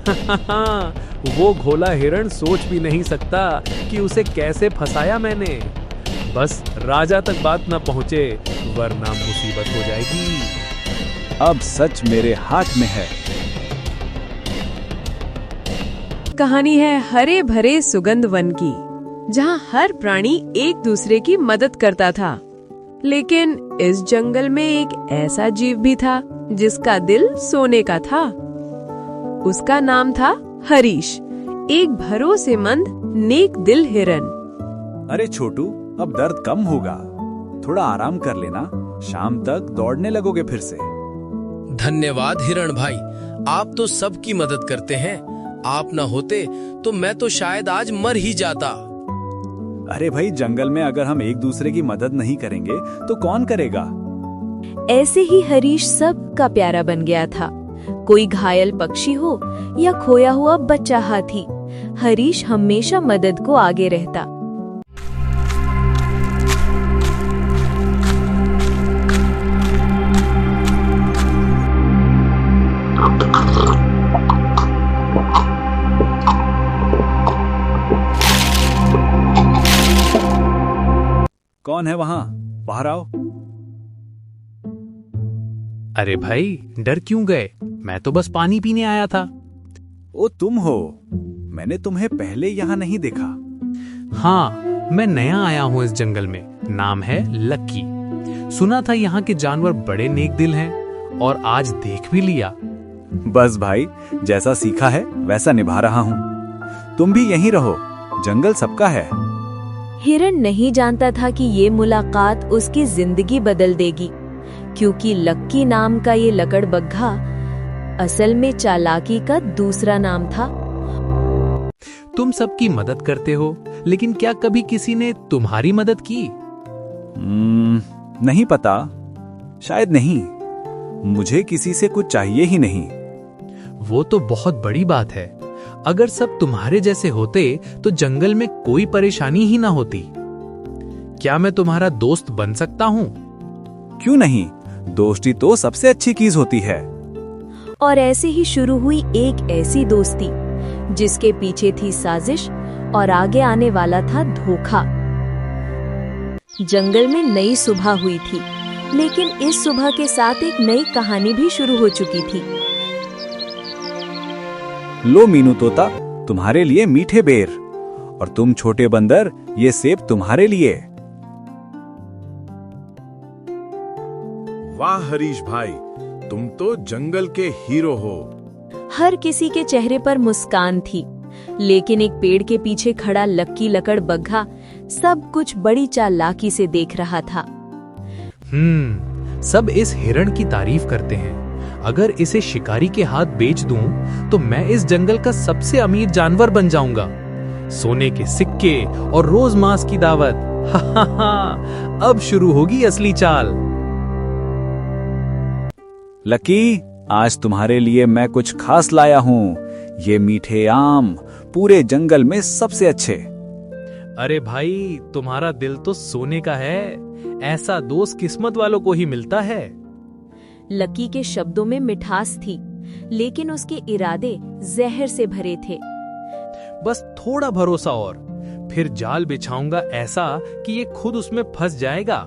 वो भोला हिरण सोच भी नहीं सकता कि उसे कैसे फंसाया मैंने। बस राजा तक बात न पहुंचे वरना मुसीबत हो जाएगी। अब सच मेरे हाथ में है। कहानी है हरे भरे सुगंध वन की, जहाँ हर प्राणी एक दूसरे की मदद करता था। लेकिन इस जंगल में एक ऐसा जीव भी था जिसका दिल सोने का था। उसका नाम था हरीश, एक भरोसेमंद नेक दिल हिरन। अरे छोटू, अब दर्द कम होगा, थोड़ा आराम कर लेना, शाम तक दौड़ने लगोगे फिर से। धन्यवाद हिरण भाई, आप तो सबकी मदद करते हैं। आप न होते तो मैं तो शायद आज मर ही जाता। अरे भाई, जंगल में अगर हम एक दूसरे की मदद नहीं करेंगे तो कौन करेगा। ऐसे ही हरीश सबका प्यारा बन गया था। कोई घायल पक्षी हो या खोया हुआ बच्चा हाथी, हरीश हमेशा मदद को आगे रहता। कौन है वहाँ? बाहर आओ। अरे भाई, डर क्यों गए? मैं तो बस पानी पीने आया था। ओ, तुम हो? मैंने तुम्हें पहले यहाँ नहीं देखा। हाँ, मैं नया आया हूँ इस जंगल में। नाम है लक्की। सुना था यहाँ के जानवर बड़े नेक दिल हैं और आज देख भी लिया। बस भाई, जैसा सीखा है वैसा निभा रहा हूँ। तुम भी यहीं रहो, जंगल सबका है। हिरण नहीं जानता था कि ये मुलाकात उसकी जिंदगी बदल देगी, क्योंकि लक्की नाम का ये लकड़बग्घा असल में चालाकी का दूसरा नाम था। तुम सबकी मदद करते हो, लेकिन क्या कभी किसी ने तुम्हारी मदद की? नहीं पता, शायद नहीं। मुझे किसी से कुछ चाहिए ही नहीं। वो तो बहुत बड़ी बात है। अगर सब तुम्हारे जैसे होते तो जंगल में कोई परेशानी ही ना होती। क्या मैं तुम्हारा दोस्त बन सकता हूँ? क्यों नहीं, दोस्ती तो सबसे अच्छी चीज होती है। और ऐसे ही शुरू हुई एक ऐसी दोस्ती जिसके पीछे थी साजिश और आगे आने वाला था धोखा। जंगल में नई सुबह हुई थी, लेकिन इस सुबह के साथ एक नई कहानी भी शुरू हो चुकी थी। लो मीनू तोता, तुम्हारे लिए मीठे बेर, और तुम छोटे बंदर, ये सेब तुम्हारे लिए। वाह हरीश भाई, तुम तो जंगल के हीरो हो। हर किसी के चेहरे पर मुस्कान थी, लेकिन एक पेड़ के पीछे खड़ा लक्की लकड़बग्घा सब कुछ बड़ी चालाकी से देख रहा था। सब इस हिरण की तारीफ करते हैं। अगर इसे शिकारी के हाथ बेच दूं, तो मैं इस जंगल का सबसे अमीर जानवर बन जाऊंगा। सोने के सिक्के और रोज मांस की दावत। अब शुरू होगी असली चाल। लकी, आज तुम्हारे लिए मैं कुछ खास लाया हूँ। ये मीठे आम, पूरे जंगल में सबसे अच्छे। अरे भाई, तुम्हारा दिल तो सोने का है। ऐसा दोस्त किस्मत वालों को ही मिलता है। लकी के शब्दों में मिठास थी, लेकिन उसके इरादे जहर से भरे थे। बस थोड़ा भरोसा और, फिर जाल बिछाऊंगा ऐसा कि ये खुद उसमें फंस जाएगा।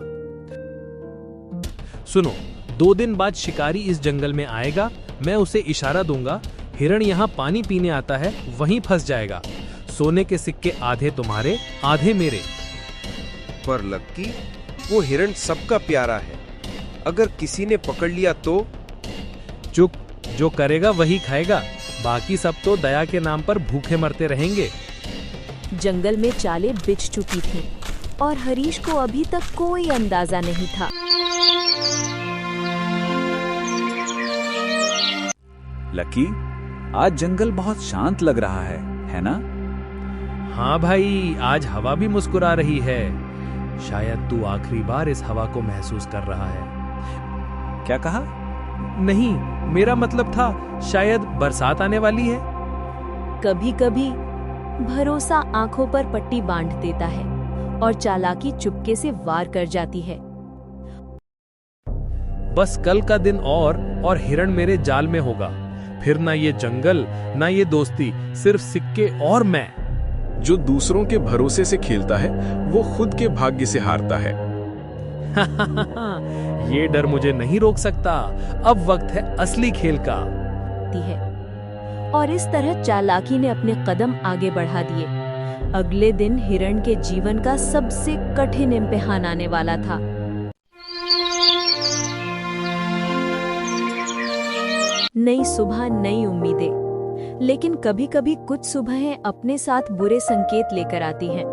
सुनो, 2 दिन बाद शिकारी इस जंगल में आएगा। मैं उसे इशारा दूंगा, हिरण यहाँ पानी पीने आता है, वहीं फंस जाएगा। सोने के सिक्के आधे तुम्हारे, आधे मेरे। पर लक्की, वो हिरण सबका प्यारा है। अगर किसी ने पकड़ लिया तो? चुप, जो करेगा वही खाएगा। बाकी सब तो दया के नाम पर भूखे मरते रहेंगे। जंगल में चालें बिछ चुकी थीं और हरीश को अभी तक कोई अंदाजा नहीं था। लकी, आज जंगल बहुत शांत लग रहा है ना? हाँ भाई, आज हवा भी मुस्कुरा रही है। शायद तू आखिरी बार इस हवा को महसूस कर रहा है। क्या कहा? नहीं, मेरा मतलब था शायद बरसात आने वाली है। कभी कभी भरोसा आंखों पर पट्टी बांध देता है और चालाकी चुपके से वार कर जाती है। बस कल का दिन और हिरण मेरे जाल में होगा। फिर ना ये जंगल, ना ये दोस्ती, सिर्फ सिक्के और मैं। जो दूसरों के भरोसे से खेलता है वो खुद के भाग्य से हारता है। ये डर मुझे नहीं रोक सकता। अब वक्त है असली खेल का। है और इस तरह चालाकी ने अपने कदम आगे बढ़ा दिए। अगले दिन हिरण के जीवन का सबसे कठिन इम्तिहान आने वाला था। नई सुबह, नई उम्मीदें, लेकिन कभी कभी कुछ सुबहें अपने साथ बुरे संकेत लेकर आती हैं।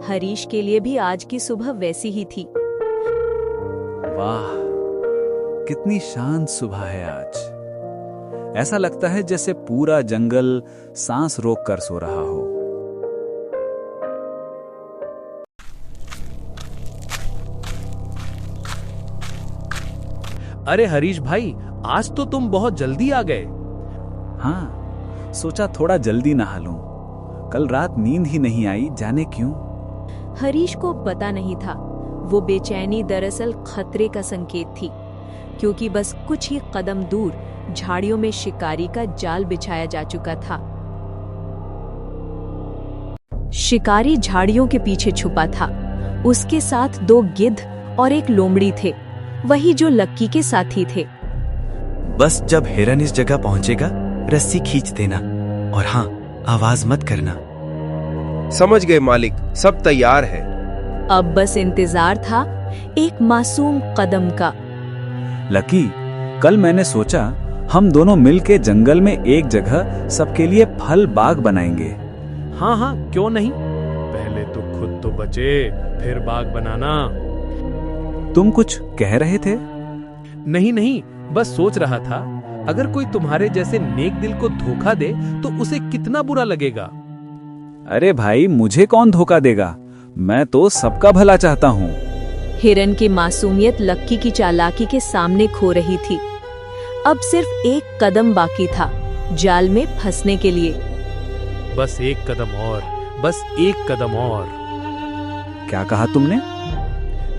हरीश के लिए भी आज की सुबह वैसी ही थी। वाह, कितनी शांत सुबह है आज। ऐसा लगता है जैसे पूरा जंगल सांस रोक कर सो रहा हो। अरे हरीश भाई, आज तो तुम बहुत जल्दी आ गए। हाँ, सोचा थोड़ा जल्दी नहा लूं। कल रात नींद ही नहीं आई, जाने क्यों। हरीश को पता नहीं था, वो बेचैनी दरअसल खतरे का संकेत थी, क्योंकि बस कुछ ही कदम दूर झाड़ियों में शिकारी का जाल बिछाया जा चुका था। शिकारी झाड़ियों के पीछे छुपा था। उसके साथ 2 गिद्ध और एक लोमड़ी थे, वही जो लक्की के साथी थे। बस जब हिरन इस जगह पहुंचेगा रस्सी खींच देना, और हाँ, आवाज मत करना। समझ गए मालिक, सब तैयार है। अब बस इंतजार था एक मासूम कदम का। लकी, कल मैंने सोचा हम दोनों मिलके जंगल में एक जगह सबके लिए फल बाग बनाएंगे। हाँ हाँ, क्यों नहीं। पहले तो खुद तो बचे, फिर बाग बनाना। तुम कुछ कह रहे थे? नहीं नहीं, बस सोच रहा था, अगर कोई तुम्हारे जैसे नेक दिल को धोखा दे तो उसे कितना बुरा लगेगा। अरे भाई, मुझे कौन धोखा देगा? मैं तो सबका भला चाहता हूँ। हिरन की मासूमियत लक्की की चालाकी के सामने खो रही थी। अब सिर्फ एक कदम बाकी था जाल में फंसने के लिए। बस एक कदम और, बस एक कदम और। क्या कहा तुमने?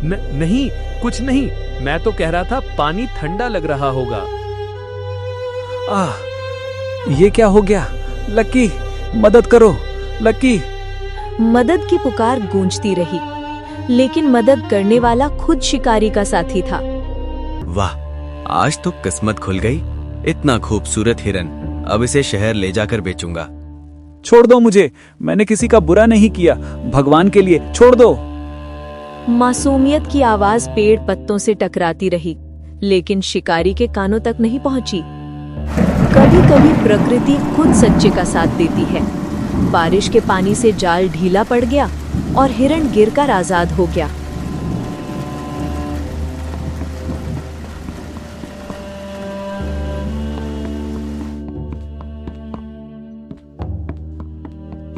नहीं, कुछ नहीं। मैं तो कह रहा था पानी ठंडा लग रहा होगा। ये क्या हो गया? लकी, मदद करो, लकी। मदद की पुकार गूंजती रही, लेकिन मदद करने वाला खुद शिकारी का साथी था। वाह, आज तो किस्मत खुल गई। इतना खूबसूरत हिरन, अब इसे शहर ले जाकर बेचूंगा। छोड़ दो मुझे, मैंने किसी का बुरा नहीं किया। भगवान के लिए छोड़ दो। मासूमियत की आवाज पेड़ पत्तों से टकराती रही, लेकिन शिकारी के कानों तक नहीं पहुंची। कभी कभी प्रकृति खुद सच्चे का साथ देती है। बारिश के पानी से जाल ढीला पड़ गया और हिरण गिरकर आजाद हो गया।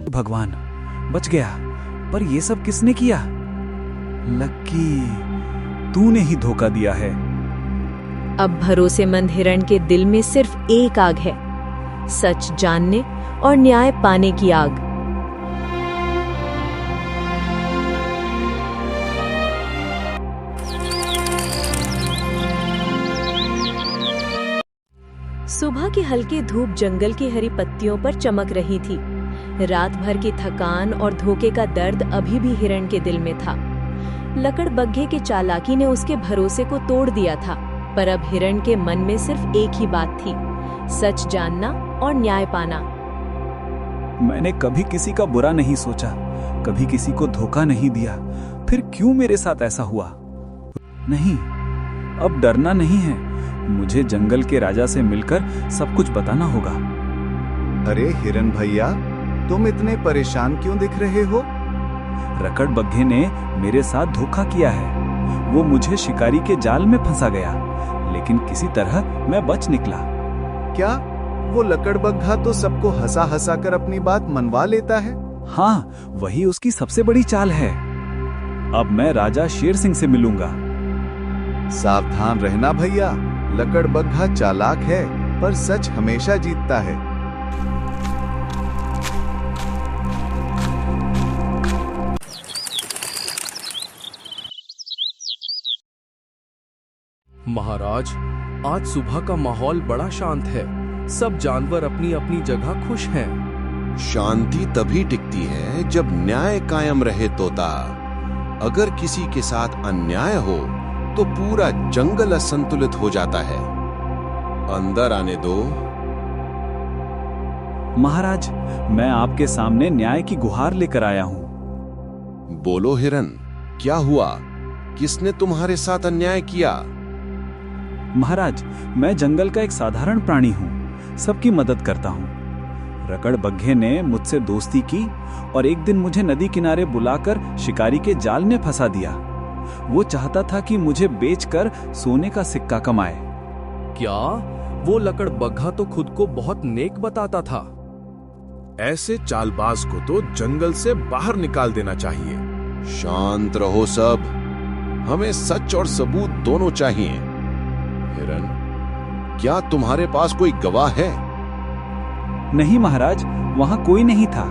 भगवान, बच गया। पर ये सब किसने किया? लकी, तूने ही धोखा दिया है। अब भरोसेमंद हिरण के दिल में सिर्फ एक आग है, सच जानने और न्याय पाने की आग। सुबह की हल्की धूप जंगल की हरी पत्तियों पर चमक रही थी। रात भर की थकान और धोखे का दर्द अभी भी हिरण के दिल में था। लकड़बग्घे के चालाकी ने उसके भरोसे को तोड़ दिया था, पर अब हिरण के मन में सिर्फ एक ही बात थी, सच जानना और न्याय पाना। मैंने कभी किसी का बुरा नहीं सोचा, कभी किसी को धोखा नहीं दिया। फिर क्यों मेरे साथ ऐसा हुआ? नहीं, अब डरना नहीं है। मुझे जंगल के राजा से मिलकर सब कुछ बताना होगा। अरे हिरन भैया, तुम इतने परेशान क्यों दिख रहे हो? लकड़बग्घे ने मेरे साथ धोखा किया है। वो मुझे शिकारी के जाल में फंसा गया, लेकिन किसी तरह मैं बच निकला। क्या वो लकड़बग्घा तो सबको हंसा हंसा कर अपनी बात मनवा लेता है? हाँ, वही उसकी सबसे बड़ी चाल है। अब मैं राजा शेर सिंह से मिलूंगा। सावधान रहना भैया, लकड़बग्घा चालाक है, पर सच हमेशा जीतता है। महाराज, आज सुबह का माहौल बड़ा शांत है। सब जानवर अपनी अपनी जगह खुश हैं। शांति तभी टिकती है जब न्याय कायम रहे तोता। अगर किसी के साथ अन्याय हो तो पूरा जंगल असंतुलित हो जाता है। अंदर आने दो। महाराज, मैं आपके सामने न्याय की गुहार लेकर आया हूं। बोलो हिरन, क्या हुआ? किसने तुम्हारे साथ अन्याय किया? महाराज, मैं जंगल का एक साधारण प्राणी हूं, सबकी मदद करता हूं। लकड़बग्घे ने मुझसे दोस्ती की और एक दिन मुझे नदी किनारे बुलाकर शिकारी के जाल में फंसा दिया। वो चाहता था कि मुझे बेचकर सोने का सिक्का कमाए। क्या वो लकड़बग्घा तो खुद को बहुत नेक बताता था। ऐसे चालबाज को तो जंगल से बाहर निकाल देना चाहिए। शांत रहो सब, हमें सच और सबूत दोनों चाहिए। हिरन, क्या तुम्हारे पास कोई गवाह है? नहीं महाराज, वहां कोई नहीं था,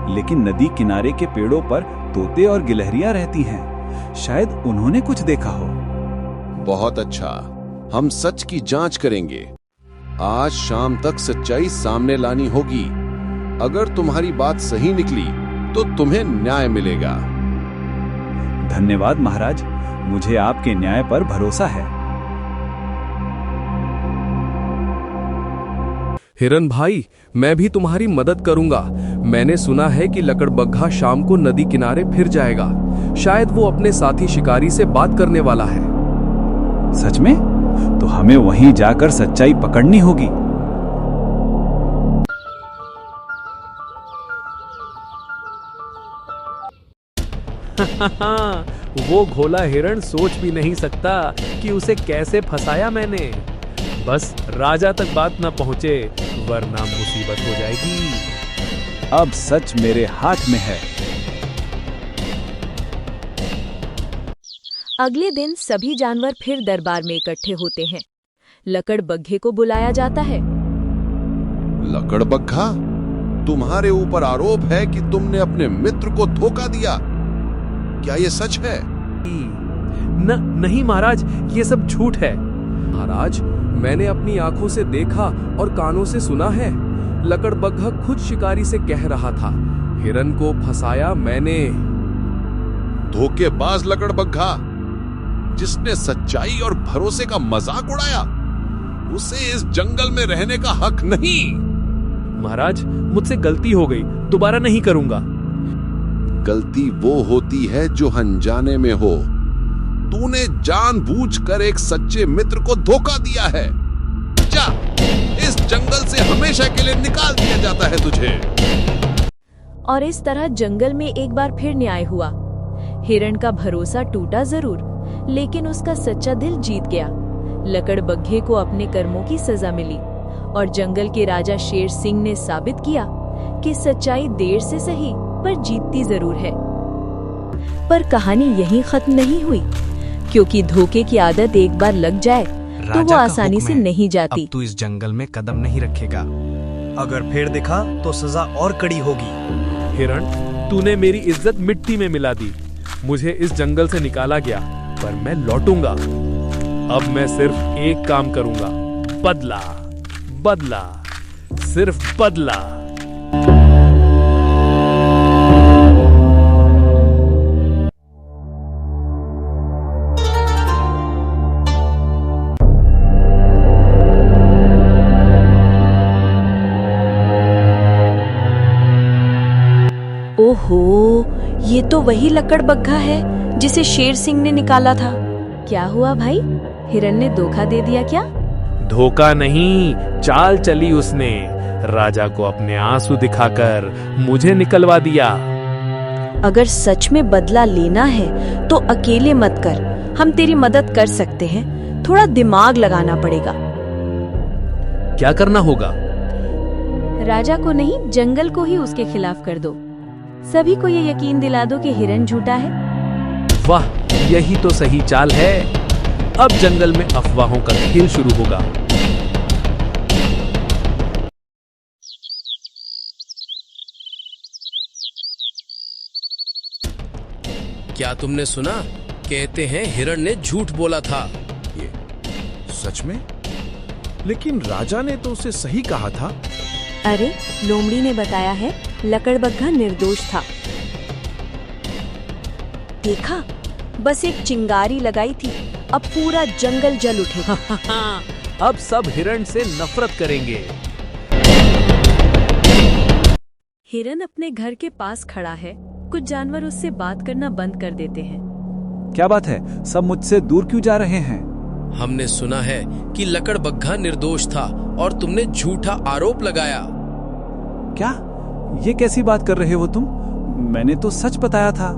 लेकिन नदी किनारे के पेड़ों पर तोते और गिलहरियां रहती हैं। शायद उन्होंने कुछ देखा हो। बहुत अच्छा, हम सच की जांच करेंगे। आज शाम तक सच्चाई सामने लानी होगी। अगर तुम्हारी बात सही निकली तो तुम्हें न्याय मिलेगा। धन्यवाद महाराज, मुझे आपके न्याय पर भरोसा है। हिरन भाई, मैं भी तुम्हारी मदद करूंगा। मैंने सुना है कि लकड़बग्घा शाम को नदी किनारे फिर जाएगा। शायद वो अपने साथी शिकारी से बात करने वाला है। सच में? तो हमें वहीं जाकर सच्चाई पकड़नी होगी। वो भोला हिरण सोच भी नहीं सकता कि उसे कैसे फंसाया मैंने। बस राजा तक बात न पहुंचे वरना मुसीबत हो जाएगी। अब सच मेरे हाथ में है। अगले दिन सभी जानवर फिर दरबार में इकट्ठे होते हैं। लकड़बग्घे को बुलाया जाता है। लकड़बग्घा, तुम्हारे ऊपर आरोप है कि तुमने अपने मित्र को धोखा दिया। क्या ये सच है? नहीं महाराज, ये सब झूठ है। महाराज, मैंने अपनी आंखों से देखा और कानों से सुना है। लकड़बग्घा खुद शिकारी से कह रहा था, हिरन को फंसाया मैंने। धोखेबाज लकड़बग्घा, जिसने सच्चाई और भरोसे का मजाक उड़ाया, उसे इस जंगल में रहने का हक नहीं। महाराज, मुझसे गलती हो गई, दोबारा नहीं करूंगा। गलती वो होती है जो अनजाने में हो। तूने जानबूझकर एक सच्चे मित्र को धोखा दिया है। जा, इस जंगल से हमेशा के लिए निकाल दिया जाता है तुझे। और इस तरह जंगल में एक बार फिर न्याय हुआ। हिरण का भरोसा टूटा जरूर, लेकिन उसका सच्चा दिल जीत गया। लकड़बग्घे को अपने कर्मों की सजा मिली और जंगल के राजा शेर सिंह ने साबित किया कि सच्चाई देर से सही पर जीतती जरूर है। पर कहानी यहीं खत्म नहीं हुई, क्योंकि धोखे की आदत एक बार लग जाए तो वो आसानी से नहीं जाती। अब तू इस जंगल में कदम नहीं रखेगा। अगर फिर दिखा तो सजा और कड़ी होगी। हिरण, तूने मेरी इज्जत मिट्टी में मिला दी। मुझे इस जंगल से निकाला गया, पर मैं लौटूंगा। अब मैं सिर्फ एक काम करूंगा, बदला, बदला, सिर्फ बदला। ओहो, ये तो वही लकड़बग्घा है जिसे शेर सिंह ने निकाला था। क्या हुआ भाई, हिरन ने धोखा दे दिया क्या? धोखा नहीं, चाल चली उसने। राजा को अपने आंसू दिखाकर मुझे निकलवा दिया। अगर सच में बदला लेना है तो अकेले मत कर, हम तेरी मदद कर सकते हैं। थोड़ा दिमाग लगाना पड़ेगा। क्या करना होगा? राजा को नहीं, जंगल को ही उसके खिलाफ कर दो। सभी को ये यकीन दिला दो कि हिरन झूठा है। वाह, यही तो सही चाल है। अब जंगल में अफवाहों का खेल शुरू होगा। क्या तुमने सुना? कहते हैं हिरण ने झूठ बोला था। ये सच में? लेकिन राजा ने तो उसे सही कहा था। अरे, लोमड़ी ने बताया है लकड़बग्घा निर्दोष था। देखा, बस एक चिंगारी लगाई थी, अब पूरा जंगल जल उठेगा। अब सब हिरण से नफरत करेंगे। हिरन अपने घर के पास खड़ा है। कुछ जानवर उससे बात करना बंद कर देते हैं। क्या बात है, सब मुझसे दूर क्यों जा रहे हैं? हमने सुना है कि लकड़बग्घा निर्दोष था और तुमने झूठा आरोप लगाया। क्या? ये कैसी बात कर रहे हो तुम? मैंने तो सच बताया था।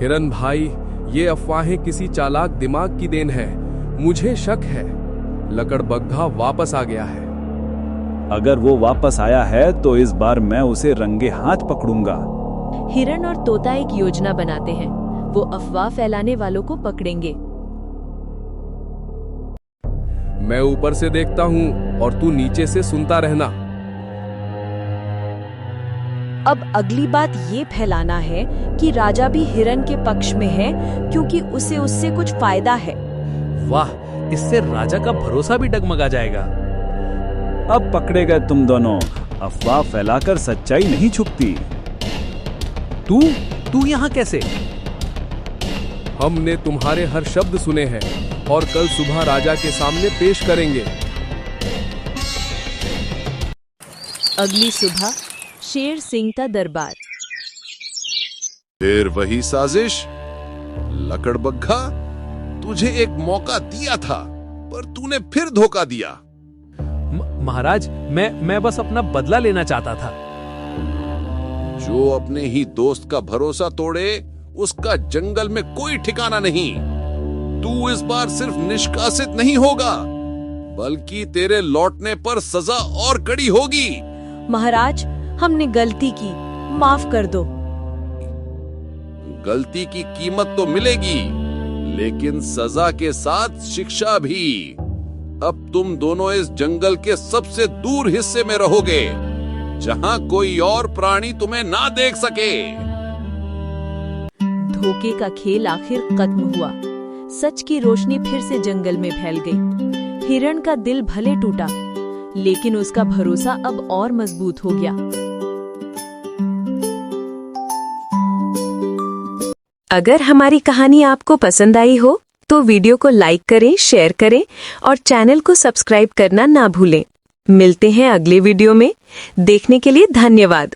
हिरन भाई, ये अफवाहें किसी चालाक दिमाग की देन है। मुझे शक है लकड़बग्घा वापस आ गया है। अगर वो वापस आया है तो इस बार मैं उसे रंगे हाथ पकड़ूंगा। हिरन और तोता एक योजना बनाते हैं। वो अफवाह फैलाने वालों को पकड़ेंगे। मैं ऊपर से देखता हूँ और तू नीचे से सुनता रहना। अब अगली बात ये फैलाना है कि राजा भी हिरन के पक्ष में है, क्योंकि उसे उससे कुछ फायदा है। वाह, इससे राजा का भरोसा भी डगमगा जाएगा। अब पकड़े गए तुम दोनों। अफवाह फैलाकर सच्चाई नहीं छुपती। तू यहाँ कैसे? हमने तुम्हारे हर शब्द सुने हैं और कल सुबह राजा के सामने पेश करेंगे। अगली सुबह शेर सिंह का दरबार। फिर वही साजिश। लकड़बग्घा, तुझे एक मौका दिया था पर तूने फिर धोखा दिया। महाराज, मैं बस अपना बदला लेना चाहता था। जो अपने ही दोस्त का भरोसा तोड़े उसका जंगल में कोई ठिकाना नहीं। तू इस बार सिर्फ निष्कासित नहीं होगा, बल्कि तेरे लौटने पर सजा और कड़ी होगी। महाराज, हमने गलती की, माफ कर दो। गलती की कीमत तो मिलेगी, लेकिन सजा के साथ शिक्षा भी। अब तुम दोनों इस जंगल के सबसे दूर हिस्से में रहोगे, जहां कोई और प्राणी तुम्हें ना देख सके। धोखे का खेल आखिर खत्म हुआ। सच की रोशनी फिर से जंगल में फैल गई। हिरण का दिल भले टूटा, लेकिन उसका भरोसा अब और मजबूत हो गया। अगर हमारी कहानी आपको पसंद आई हो तो वीडियो को लाइक करें, शेयर करें और चैनल को सब्सक्राइब करना ना भूलें। मिलते हैं अगले वीडियो में। देखने के लिए धन्यवाद।